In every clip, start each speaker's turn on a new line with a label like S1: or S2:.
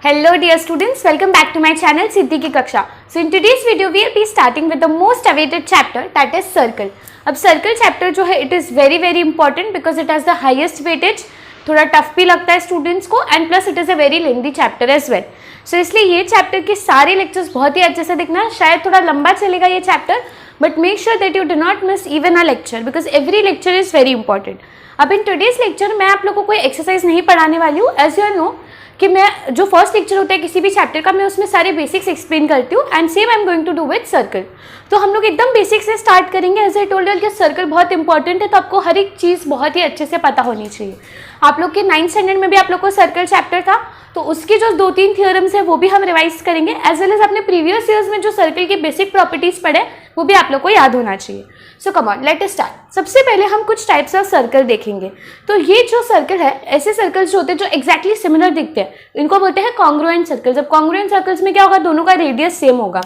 S1: Hello dear students, welcome back to my channel Siddhi की कक्षा. So in today's video we will be starting with the most awaited chapter, that is circle. अब circle chapter जो है it is very important because it has the highest weightage. थोड़ा tough भी लगता है students को and plus it is a very lengthy chapter as well. सो इसलिए ये चैप्टर के सारे लेक्चर्स बहुत ही अच्छे से देखना. शायद थोड़ा लंबा चलेगा ये chapter but make sure that you do not miss even a lecture because every lecture is very important. अब इन टुडेज लेक्चर मैं आप लोगों को कोई एक्सरसाइज नहीं पढ़ाने वाली हूँ. एज यू नो कि मैं जो फर्स्ट लेक्चर होता है किसी भी चैप्टर का मैं उसमें सारे बेसिक्स एक्सप्लेन करती हूँ and same I am going to do with circle. तो हम लोग एकदम बेसिक से स्टार्ट करेंगे. एज आई टोल्ड यू कि सर्कल बहुत इंपॉर्टेंट है तो आपको हर एक चीज़ बहुत ही अच्छे से पता होनी चाहिए. आप लोग के 9th स्टैंडर्ड में भी आप लोग को सर्कल चैप्टर था तो उसकी जो 2-3 थियोरम्स है वो भी हम रिवाइज करेंगे एज वेल एज अपने प्रीवियस ईयर्स में जो सर्कल की बेसिक प्रॉपर्टीज पढ़े वो भी आप लोग को याद होना चाहिए. So come on let us start. सबसे पहले हम कुछ टाइप्स ऑफ सर्कल देखेंगे. तो ये जो सर्कल है ऐसे सर्कल्स जो होते हैं जो एक्जैक्टली सिमिलर दिखते हैं इनको बोलते हैं कॉन्ग्रुएंट सर्कल्स. अब कॉन्ग्रुएंट सर्कल्स में क्या होगा, दोनों का रेडियस सेम होगा.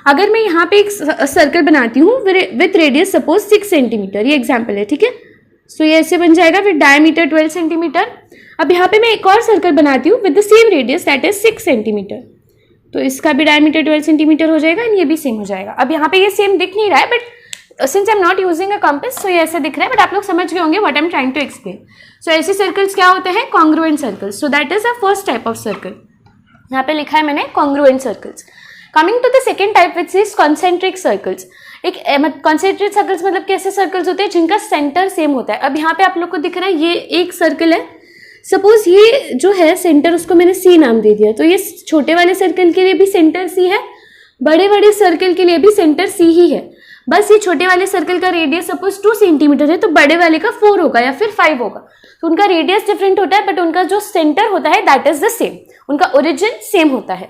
S1: अगर मैं यहाँ पे एक सर्कल बनाती हूँ विथ रेडियस सपोज 6 सेंटीमीटर, ये एग्जाम्पल है, ठीक है. सो ये ऐसे बन जाएगा विद डायमीटर 12 सेंटीमीटर. अब यहाँ पे मैं एक और सर्कल बनाती हूँ with the same radius that is 6 centimetre. तो इसका भी डायमीटर 12 सेंटीमीटर हो जाएगा एंड ये भी सेम हो जाएगा. अब यहाँ पे ये सेम दिख नहीं रहा है but since I am not using a compass so ये ऐसे दिख रहा है बट आप लोग समझ गए होंगे what I am trying to explain. So ऐसे सर्कल्स क्या होते हैं, congruent circles. So that is a first type of circle. यहाँ पे लिखा है मैंने congruent circles. Coming to the second type which is concentric circles. एक कॉन्सेंट्रिक सर्कल्स मतलब कैसे सर्कल्स होते हैं जिनका सेंटर सेम होता है. अब यहाँ पे आप लोग को दिख रहा है ये एक सर्कल है. सपोज ये जो है सेंटर उसको मैंने सी नाम दे दिया. तो ये छोटे वाले सर्कल के लिए भी सेंटर सी है, बड़े सर्कल के लिए भी सेंटर सी ही है. बस ये छोटे वाले सर्कल का रेडियस सपोज 2 सेंटीमीटर है तो बड़े वाले का 4 होगा या फिर 5 होगा. तो उनका रेडियस डिफरेंट होता है बट उनका जो सेंटर होता है दैट इज द सेम, उनका ओरिजिन सेम होता है.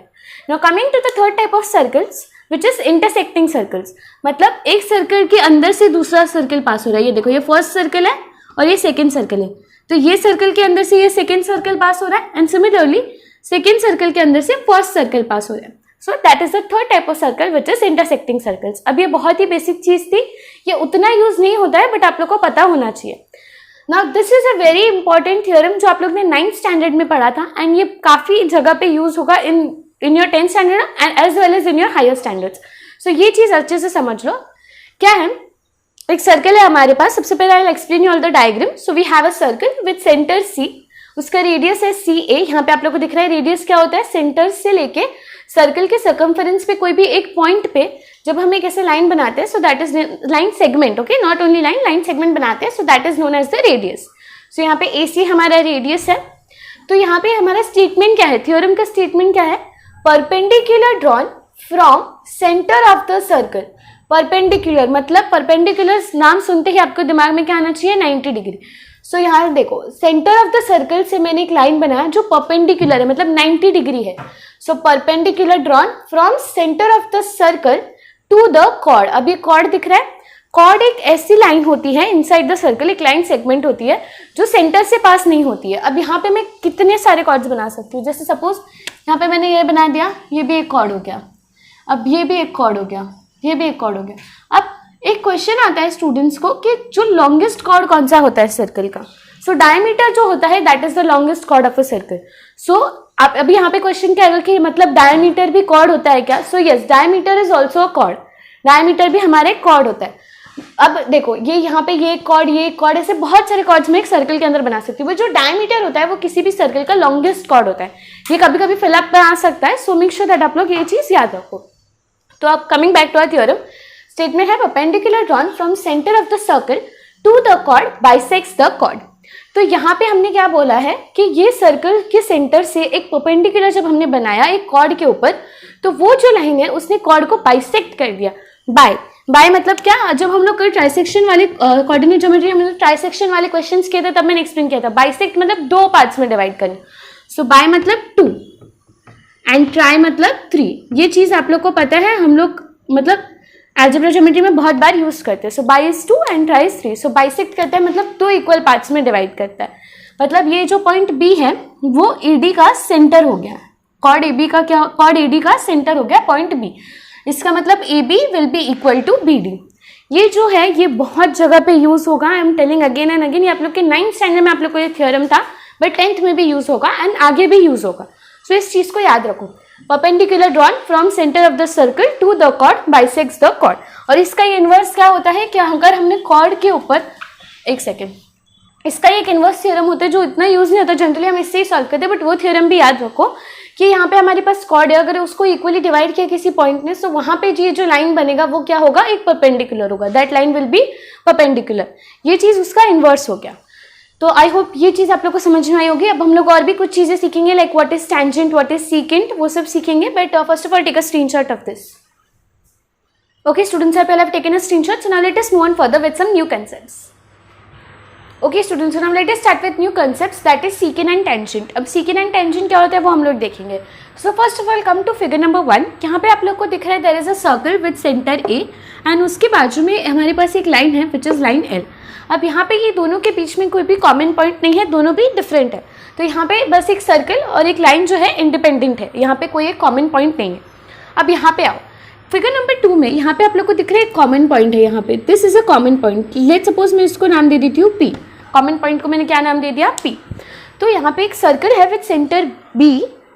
S1: Now coming to the third type of circles which is intersecting circles. मतलब एक सर्कल के अंदर से दूसरा सर्कल पास हो रहा है. ये देखो ये फर्स्ट सर्कल है और ये सेकेंड सर्कल है. तो ये सर्कल के अंदर से ये सेकेंड सर्कल पास हो रहा है एंड सिमिलरली सेकेंड सर्कल के अंदर से फर्स्ट सर्कल पास हो रहा है. सो that is the third type of circle which is intersecting circles. अब ये बहुत ही बेसिक चीज थी, ये उतना यूज नहीं होता है बट आप लोग को पता होना चाहिए. Now this is a very important theorem जो आप लोग ने 9th स्टैंडर्ड में पढ़ा था एंड ये काफी जगह पे यूज होगा in your 10th standard and as well as in your higher standards. So ये चीज अच्छे से समझ लो. क्या है, एक सर्कल है हमारे पास. सबसे पहले I will explain you all the diagram. So we have a circle with centre C. उसका रेडियस है सी ए. यहाँ पे आप लोग को दिख रहा है रेडियस क्या होता है, सेंटर से लेके सर्कल के सर्कमफेरेंस पे कोई भी एक पॉइंट पे जब हम एक ऐसे लाइन बनाते हैं so that is line segment. Okay, not only line segment बनाते हैं so that is known as the radius. So यहाँ पे ए सी हमारा रेडियस है. तो यहाँ पे हमारा स्टेटमेंट क्या है, थ्योरम का स्टेटमेंट क्या है, perpendicular drawn from centre of the circle. Perpendicular मतलब परपेंडिकुलर नाम सुनते ही आपको दिमाग में क्या आना चाहिए, 90 डिग्री. सो यहाँ देखो सेंटर ऑफ द सर्कल से मैंने एक लाइन बनाया जो परपेंडिकुलर है मतलब 90 डिग्री है. सो perpendicular drawn from centre of the circle to the chord. अब ये कॉर्ड दिख रहा है. कॉर्ड एक ऐसी लाइन होती है इनसाइड द सर्कल, एक लाइन सेगमेंट होती है जो सेंटर से पास नहीं होती है. अब यहाँ पे मैं कितने सारे कॉर्ड्स बना सकती हूँ. जैसे सपोज यहाँ पे मैंने ये बना दिया, ये भी एक कॉर्ड हो गया. अब ये भी एक कॉर्ड हो गया, ये भी एक कॉर्ड हो गया. अब एक क्वेश्चन आता है स्टूडेंट्स को कि जो लॉन्गेस्ट कॉर्ड कौन सा होता है सर्कल का. सो डायमीटर जो होता है that is the longest chord of a circle. So आप अभी यहाँ पे क्वेश्चन क्या आएगा कि मतलब डायमीटर भी कॉर्ड होता है क्या. So yes, diameter is also a cord. Diameter भी हमारे कॉर्ड होता है. अब देखो ये यहाँ पे ये कॉर्ड ऐसे बहुत सारे कॉर्ड्स में एक सर्कल के अंदर बना सकती हूँ. जो डायमीटर होता है वो किसी भी सर्कल का लॉन्गेस्ट कॉर्ड होता है. ये कभी कभी फिलअप में आ सकता है. सो मेक श्योर दैट आप लोग ये चीज याद रखो. तो अब coming back to our theorem, statement है perpendicular drawn from centre of the circle to the chord bisects the chord. तो यहाँ पे हमने क्या बोला है कि ये सर्कल के सेंटर से एक परपेंडिकुलर जब हमने बनाया एक कॉर्ड के ऊपर तो वो जो लाइन है उसने कॉर्ड को बाइसेक्ट कर दिया. बाय मतलब क्या, जब हम लोग ट्राइसेक्शन वाले कोऑर्डिनेट ज्योमेट्री हमने ट्राइसेक्शन वाले क्वेश्चंस किए थे तब मैंने एक्सप्लेन किया था बाइसेक्ट मतलब 2 पार्ट्स में डिवाइड करना. सो बाय मतलब 2 एंड ट्राई मतलब 3. ये चीज आप लोग को पता है, हम लोग मतलब अलजेब्रा ज्योमेट्री में बहुत बार यूज करते हैं. So bi is 2 and tri is 3. So bisect करता है मतलब 2 इक्वल पार्ट्स में डिवाइड करता है. मतलब ये जो पॉइंट बी है वो ईडी का सेंटर हो गया. कॉर्ड एबी का क्या, कॉर्ड ईडी का सेंटर हो गया पॉइंट बी. इसका मतलब A B will be equal to B D. ये जो है ये बहुत जगह पे यूज होगा. I am telling again and again. ये आप लोग के 9th स्टैंडर्ड में आप लोग को ये थ्योरम था बट 10th में भी यूज होगा एंड आगे भी यूज होगा. सो इस चीज को याद रखो, perpendicular drawn from centre of the circle to the chord bisects the chord. और इसका इनवर्स क्या होता है कि अगर हमने कॉर्ड के ऊपर, एक सेकेंड, इसका एक इनवर्स थ्योरम होता है जो इतना यूज नहीं होता, जनरली हम इससे ही सॉल्व करते हैं, बट वो थ्योरम भी याद रखो कि यहाँ पे हमारे पास कॉर्ड है, अगर उसको इक्वली डिवाइड किया किसी पॉइंट ने, तो वहां पे ये जो लाइन बनेगा वो क्या होगा, एक परपेंडिकुलर होगा, that line will be perpendicular. ये चीज उसका इनवर्स हो गया। तो आई होप ये चीज आप लोग को समझ में आई होगी। अब हम लोग और भी कुछ चीजें सीखेंगे, like what is tangent, what is secant, वो सब सीखेंगे, but first of all take a screenshot of this. Okay, students, I have taken a screenshot. So now let us move on further with some new concepts. Okay, students, so now let us start with new concepts, that is secant and tangent. अब secant and tangent क्या होता है वो हम लोग देखेंगे. So first of all come to figure number 1. यहाँ पे आप लोग को दिख रहा है there is a circle with center A and उसके बाजू में हमारे पास एक लाइन है which is line L. अब यहाँ पे ये दोनों के बीच में कोई भी कॉमन पॉइंट नहीं है, दोनों भी डिफरेंट है. तो यहाँ पे बस एक सर्कल और एक लाइन जो है इंडिपेंडेंट है, यहाँ पे कोई एक कॉमन पॉइंट नहीं है. अब यहाँ पे आओ, फिगर नंबर 2 में यहाँ पे आप लोग को दिख रहा है एक कॉमन पॉइंट है, यहाँ पे this is a common point. Let suppose मैं इसको नाम दे देती हूँ P. कॉमन पॉइंट को मैंने क्या नाम दे दिया, P. तो यहाँ पे एक सर्कल है विद सेंटर B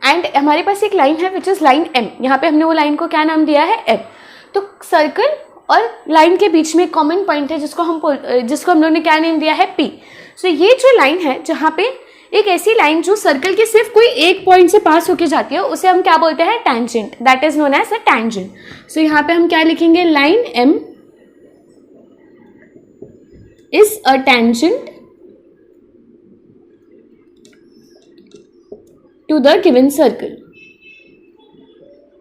S1: एंड हमारे पास एक लाइन है विच इज लाइन M. यहाँ पे हमने वो लाइन को क्या नाम दिया है, M. तो सर्कल और लाइन के बीच में कॉमन पॉइंट है जिसको हम लोग ने क्या नेम दिया है, P. सो ये जो लाइन है जहाँ पे एक ऐसी लाइन जो सर्कल के सिर्फ कोई एक पॉइंट से पास होके जाती है, उसे हम क्या बोलते हैं, tangent. That is known as a tangent. So यहाँ पे हम क्या लिखेंगे, line M is a tangent to the given circle.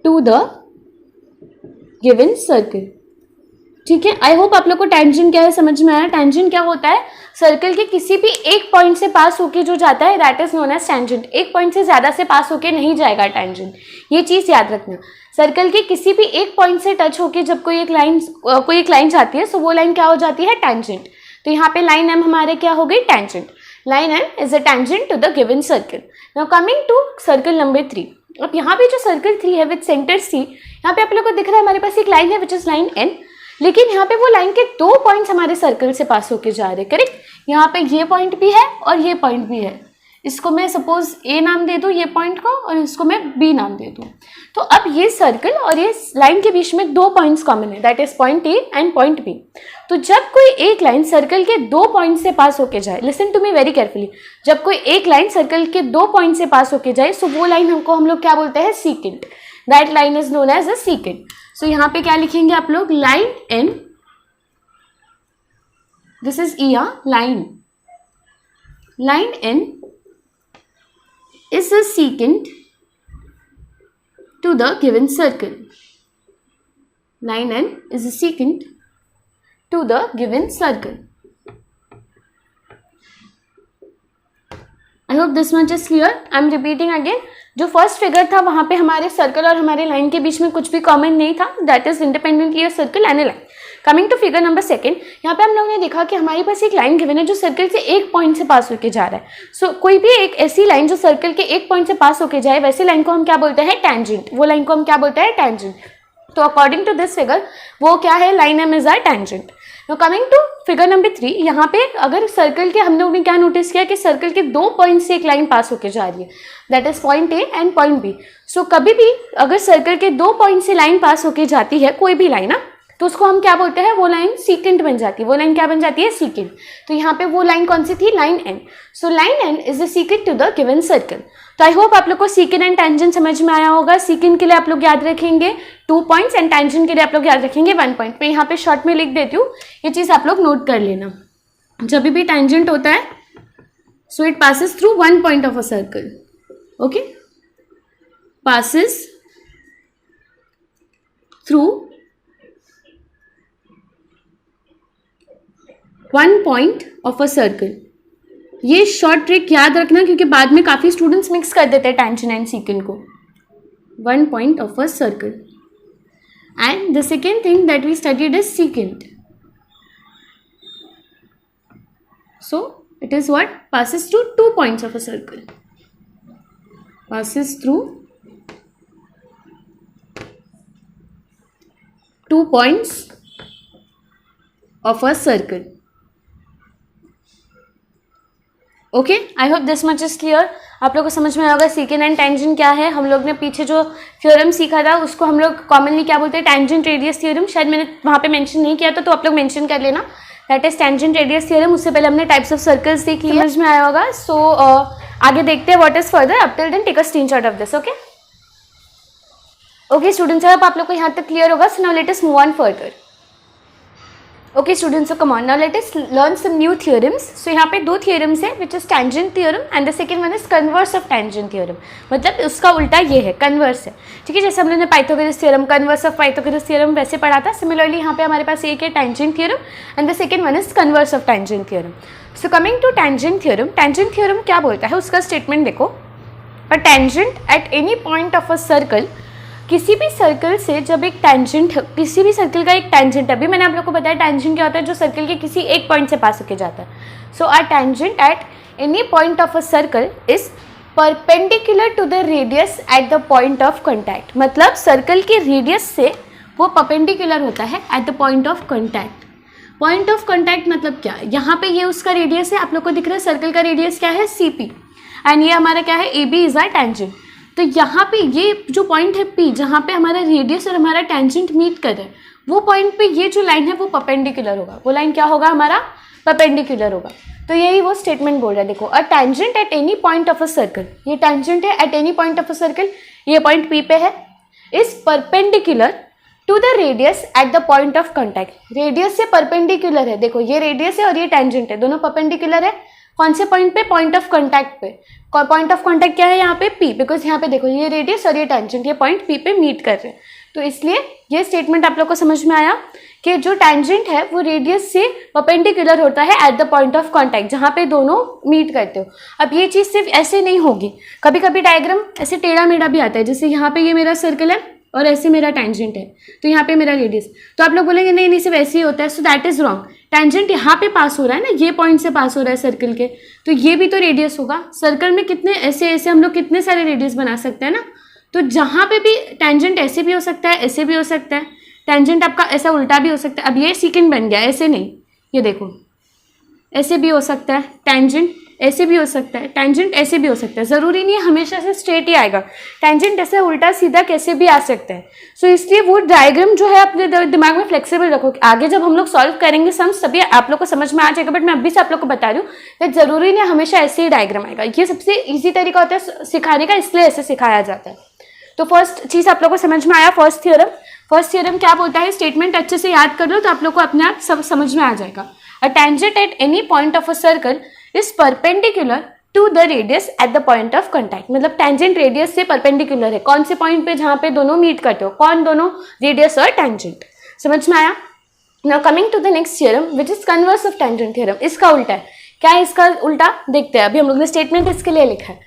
S1: To the given circle. ठीक है, आई होप आप लोग को टेंजेंट क्या है समझ में आया. टेंजेंट क्या होता है, सर्कल के किसी भी एक पॉइंट से पास होके जो जाता है, that is known as tangent. एक पॉइंट से ज्यादा से पास होके नहीं जाएगा टेंजेंट, ये चीज याद रखना. सर्कल के किसी भी एक पॉइंट से टच होके जब कोई एक लाइन जाती है, सो वो लाइन क्या हो जाती है, टेंजेंट. तो यहाँ पे लाइन M हमारे क्या हो गई, tangent. Line M is a tangent to the given circle. Now coming to circle number 3. अब यहाँ पे जो सर्कल 3 है विद सेंटर C, यहाँ पे आप लोग को दिख रहा है हमारे पास एक लाइन है विच इज लाइन N. लेकिन यहाँ पे वो लाइन के 2 पॉइंट्स हमारे सर्कल से पास होके जा रहे हैं, करेक्ट. यहाँ पे ये पॉइंट भी है और ये पॉइंट भी है. इसको मैं सपोज A नाम दे दूँ ये पॉइंट को, और इसको मैं B नाम दे दूँ. तो अब ये सर्कल और ये लाइन के बीच में 2 पॉइंट्स कॉमन है, that is point A and point B. तो जब कोई एक लाइन सर्कल के 2 पॉइंट से पास होके जाए, listen to me very carefully, जब कोई एक लाइन सर्कल के 2 पॉइंट से पास होके जाए, सो वो लाइन हम लोग क्या बोलते हैं, secant. That line is known as a secant. So यहाँ पे क्या लिखेंगे आप लोग, line N, this is E, line N is a secant to the given circle. Line N is a secant to the given circle. I hope this much is clear. I am repeating again. जो first figure था वहां पे हमारे circle और हमारे line के बीच में कुछ भी कॉमन नहीं था, that is independently a circle and a line. Coming to figure number 2, यहाँ पे हम लोगों ने देखा कि हमारे पास एक लाइन गिवन है जो सर्कल से एक पॉइंट से पास होके जा रहा है. सो कोई भी एक ऐसी लाइन जो सर्कल के एक पॉइंट से पास होके जाए, वैसी लाइन को हम क्या बोलते हैं, टेंजेंट. वो लाइन को हम क्या बोलते हैं, टेंजेंट. तो अकॉर्डिंग टू दिस फिगर वो क्या है, line M is a tangent. Now coming to figure number 3, यहाँ पे अगर सर्कल के हम लोगों ने क्या नोटिस किया कि सर्कल के 2 पॉइंट से एक लाइन पास होके जा रही है, that is point A and point B. सो कभी भी अगर सर्कल के 2 पॉइंट से लाइन पास होके जाती है, कोई भी लाइन ना, तो उसको हम क्या बोलते हैं, वो लाइन सीकेंट बन जाती है. वो लाइन क्या बन जाती है, सीकेंट. तो यहाँ पे वो लाइन कौन सी थी, line N. So line N is the secant to the given circle. तो आई होप आप लोग को सीकेंट एंड टेंजेंट समझ में आया होगा. सीकेंट के लिए आप लोग याद रखेंगे 2 पॉइंट्स एंड टेंजेंट के लिए आप लोग याद रखेंगे 1 पॉइंट. मैं यहाँ पे शॉर्ट में लिख देती हूँ, ये चीज आप लोग नोट कर लेना. जब भी टेंजेंट होता है, so it passes through 1 point of a circle. Okay, passes through 1 point of a circle. ये शॉर्ट ट्रिक याद रखना क्योंकि बाद में काफी स्टूडेंट्स मिक्स कर देते हैं टेंजेंट एंड सीकेंट को. 1 point of a circle. And the second thing that we studied is secant. So it is what, passes through 2 points of a circle. Passes through 2 points of a circle. Okay, I hope this much is clear. आप लोग को समझ में आया होगा सीकेंड and tangent क्या है। हम लोग ने पीछे जो थ्योरम सीखा था उसको हम लोग कॉमनली क्या बोलते हैं, टेंजेंट रेडियस थ्योरम। शायद मैंने वहाँ पे मेंशन नहीं किया था, तो आप लोग मेंशन कर लेना, that is tangent radius theorem. उससे पहले हमने टाइप्स ऑफ सर्कल्स देख लिया, समझ में आया होगा। सो आगे देखते हैं what is further. Up till then take a screenshot of this. Okay students, अब आप लोग को यहाँ तक क्लियर होगा। So now let us move on further. Okay students, so come on, now let us learn some new theorems. So यहाँ पे दो थ्योरम्स है, which is tangent theorem and the second one is converse of tangent theorem. मतलब उसका उल्टा ये है, converse है, ठीक है। जैसे हम लोगों ने Pythagoras theorem, converse of Pythagoras theorem वैसे पढ़ा था। सिमिलरली यहाँ पे हमारे पास एक है tangent theorem and the second one is converse of tangent theorem. So coming to tangent theorem, tangent theorem क्या बोलता है, उसका स्टेटमेंट देखो। A tangent at any point of a circle, किसी भी सर्कल से जब एक टेंजेंट, किसी भी सर्कल का एक टेंजेंट, अभी मैंने आप लोग को बताया टेंजेंट क्या होता है, जो सर्कल के किसी एक पॉइंट से पास होके जाता है। So a tangent at any point of a circle is perpendicular to the radius at the point of contact. मतलब सर्कल के रेडियस से वो परपेंडिकुलर होता है at the point of contact. Point of contact मतलब क्या, यहाँ पे ये उसका रेडियस है, आप लोग को दिख रहा है सर्कल का रेडियस क्या है, CP, एंड ये हमारा क्या है, AB इज आवर टेंजेंट। तो यहाँ पे ये जो पॉइंट है P, जहाँ पे हमारा रेडियस और हमारा टेंजेंट मीट कर रहे हैं, वो पॉइंट पे ये जो लाइन है वो परपेंडिकुलर होगा। वो लाइन क्या होगा, हमारा परपेंडिकुलर होगा। तो यही वो स्टेटमेंट बोल रहा है। देखो, a tangent at any point of a circle, ये टेंजेंट है at any point of a circle, ये पॉइंट P पे है, is perpendicular to the radius at the point of contact. Radius से परपेंडिकुलर है, देखो ये रेडियस है और ये टेंजेंट है, दोनों परपेंडिकुलर है। कौन से पॉइंट पे, पॉइंट ऑफ कॉन्टैक्ट पे। पॉइंट ऑफ कॉन्टैक्ट क्या है यहाँ पे, P, बिकॉज यहाँ पे देखो ये रेडियस और ये टेंजेंट, ये पॉइंट P पे मीट कर रहे हैं। तो इसलिए ये स्टेटमेंट आप लोग को समझ में आया कि जो टेंजेंट है वो रेडियस से परपेंडिकुलर होता है at the point of contact, जहाँ पे दोनों मीट करते हो। अब ये चीज़ सिर्फ ऐसे नहीं होगी, कभी कभी डायग्राम ऐसे टेढ़ा मेढ़ा भी आता है। जैसे यहाँ पे ये मेरा सर्कल है और ऐसे मेरा टेंजेंट है, तो यहाँ पे मेरा रेडियस, तो आप लोग बोलेंगे नहीं नहीं सिर्फ ऐसे ही होता है। सो दैट इज रॉन्ग। टेंजेंट यहाँ पे पास हो रहा है ना, ये पॉइंट से पास हो रहा है सर्कल के, तो ये भी तो रेडियस होगा। सर्कल में कितने ऐसे ऐसे हम लोग कितने सारे रेडियस बना सकते हैं ना। तो जहाँ पे भी टेंजेंट ऐसे भी हो सकता है, ऐसे भी हो सकता है, टेंजेंट आपका ऐसा उल्टा भी हो सकता है। अब ये सेकंड बन गया, ऐसे नहीं, ये देखो ऐसे भी हो सकता है, टेंजेंट ऐसे भी हो सकता है, टेंजेंट ऐसे भी हो सकता है। ज़रूरी नहीं है हमेशा से स्ट्रेट ही आएगा, टेंजेंट ऐसे उल्टा सीधा कैसे भी आ सकता है। सो इसलिए वो डायग्राम जो है अपने दिमाग में फ्लेक्सिबल रखो। आगे जब हम लोग सॉल्व करेंगे सम्स तभी आप लोग को समझ में आ जाएगा। बट मैं अभी से आप लोग को बता रही हूँ कि ज़रूरी नहीं है हमेशा ऐसे ही डायग्राम आएगा। ये सबसे ईजी तरीका होता है सिखाने का, इसलिए ऐसे सिखाया जाता है। तो फर्स्ट चीज़ आप लोग को समझ में आया, फर्स्ट थ्योरम क्या बोलता है, स्टेटमेंट अच्छे से याद कर लो तो आप लोग को अपने आप सब समझ में आ जाएगा। A tangent at any point of a circle is perpendicular to the radius at the point of contact. मतलब टेंजेंट रेडियस से परपेंडिकुलर है, कौन से पॉइंट पे, जहाँ पे दोनों मीट करते हो, कौन दोनों, रेडियस और टेंजेंट। समझ में आया। Now coming to the next theorem which is converse of tangent theorem. इसका उल्टा है, क्या है इसका उल्टा, देखते हैं। अभी हम लोग ने स्टेटमेंट इसके लिए लिखा है,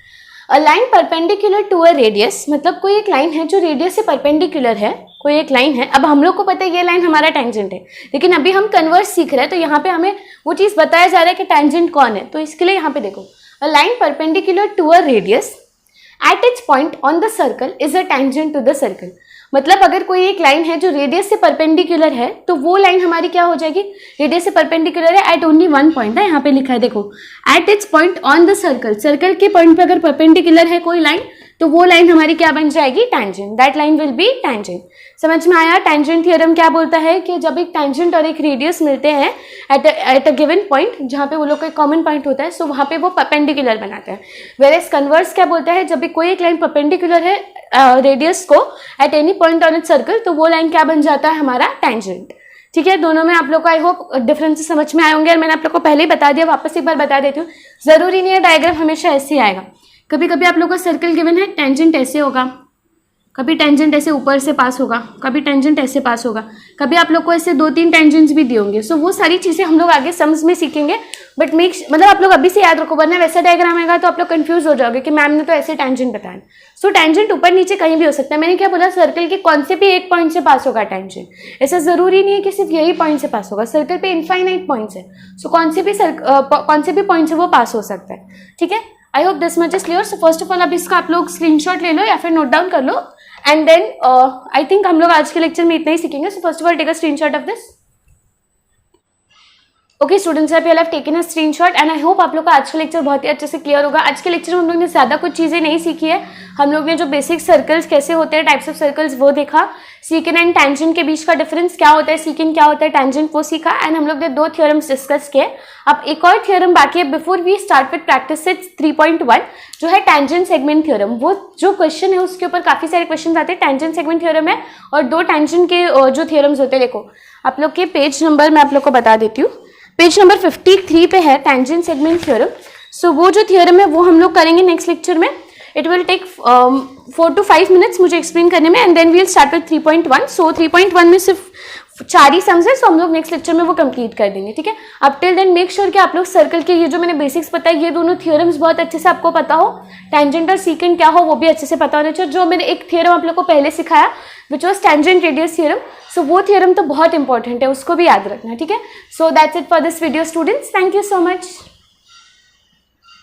S1: a line perpendicular to a radius. मतलब कोई एक लाइन है जो रेडियस से परपेंडिकुलर है, कोई एक लाइन है। अब हम लोग को पता है ये लाइन हमारा टेंजेंट है, लेकिन अभी हम कन्वर्स सीख रहे हैं, तो यहाँ पे हमें वो चीज़ बताया जा रहा है कि टेंजेंट कौन है। तो इसके लिए यहाँ पे देखो, a line perpendicular to a radius at its point on the circle is a tangent to the circle. मतलब अगर कोई एक लाइन है जो रेडियस से परपेंडिकुलर है, तो वो लाइन हमारी क्या हो जाएगी, रेडियस से परपेंडिकुलर है एट ओनली वन पॉइंट है, यहाँ पे लिखा है देखो, eight its point on the circle. Circle के पॉइंट पे अगर परपेंडिकुलर है कोई लाइन, तो वो लाइन हमारी क्या बन जाएगी, tangent. That line will be tangent. समझ में आया। टेंजेंट थ्योरम क्या बोलता है कि जब एक टेंजेंट और एक रेडियस मिलते हैं एट अ गिवन पॉइंट, जहाँ पे वो लोग का एक कॉमन पॉइंट होता है, सो वहाँ पे वो परपेंडिकुलर बनाता है। वेयर कन्वर्स क्या बोलता है, जब भी कोई एक लाइन परपेंडिकुलर है रेडियस को eight any point on it circle, तो वो लाइन क्या बन जाता है, हमारा टेंजेंट। ठीक है, दोनों में आप लोग को आई होप डिफरेंसेस समझ में आए होंगे। और मैंने आप लोग को पहले ही बता दिया, वापस एक बार बता देती हूँ। जरूरी नहीं है डायग्राम हमेशा ऐसे ही आएगा। कभी कभी आप लोग का सर्कल गिवन है, टेंजेंट ऐसे होगा, कभी टेंजेंट ऐसे ऊपर से पास होगा, कभी टेंजेंट ऐसे पास होगा, कभी आप लोग को ऐसे 2-3 टेंजेंट्स भी दिए होंगे। सो वो सारी चीज़ें हम लोग आगे सम्स में सीखेंगे। बट मतलब आप लोग अभी से याद रखो, वरना वैसा डायग्राम आएगा तो आप लोग कंफ्यूज हो जाओगे कि मैम ने तो ऐसे टेंजेंट बताया। सो टेंजेंट ऊपर नीचे कहीं भी हो सकता है। मैंने क्या बोला, सर्कल के कौन से भी एक पॉइंट से पास होगा टेंजेंट। ऐसा जरूरी नहीं है कि सिर्फ यही पॉइंट से पास होगा, सर्कल पे इनफाइनाइट पॉइंट्स है। सो कौन से भी पॉइंट से वो पास हो सकता है। ठीक है, I hope this much is clear. So first of all अब इसका आप लोग स्क्रीनशॉट ले लो या फिर नोट डाउन कर लो, एंड देन आई थिंक हम लोग आज के लेक्चर में इतना ही सीखेंगे। So first of all take a screenshot of this. Okay students, आप have taken a screenshot and I hope आप लोग का आज का लेक्चर बहुत ही अच्छे से क्लियर होगा। आज के लेक्चर में हम लोग ने ज़्यादा कुछ चीज़ें नहीं सीखी है। हम लोग ने जो बेसिक सर्कल्स कैसे होते हैं, टाइप्स ऑफ सर्कल्स वो देखा, सीकेंड एंड टेंजेंट के बीच का डिफरेंस क्या होता है, सीकेंड क्या होता है, टेंजेंट वो सीखा एंड हम लोग ने 2 थ्योरम्स डिस्कस किए। अब एक और थ्योरम बाकी है before we start with practice set 3.1 जो है टेंजेंट सेगमेंट थ्योरम। वो जो क्वेश्चन है उसके ऊपर काफ़ी सारे क्वेश्चन आते हैं। टेंजेंट सेगमेंट थ्योरम है और 2 टेंजेंट के जो थ्योरम्स होते हैं, देखो आप लोग के पेज नंबर मैं आप लोग को बता देती हूँ। पेज नंबर 53 पे है टेंजेंट सेगमेंट थ्योरम। सो वो जो थ्योरम है वो हम लोग करेंगे नेक्स्ट लेक्चर में। It will take 4 to 5 minutes मुझे एक्सप्लेन करने में and then we will start with 3.1। So 3.1 में सिर्फ 4 ही सम्स है, सो हम लोग नेक्स्ट लेक्चर में वो कंप्लीट कर देंगे, ठीक है। अब टिल देन मेक श्योर कि आप लोग सर्कल के ये जो मैंने बेसिक्स बताया ये दोनों थ्योरम्स बहुत अच्छे से आपको पता हो, टेंजेंट और सीकेंट क्या हो वो भी अच्छे से पता होना चाहिए। जो मैंने एक थ्योरम आप लोग को पहले सिखाया which was tangent radius theorem, so वो थ्योरम तो बहुत इंपॉर्टेंट है, उसको भी याद रखना, ठीक है। So that's it for this video students, thank you so much.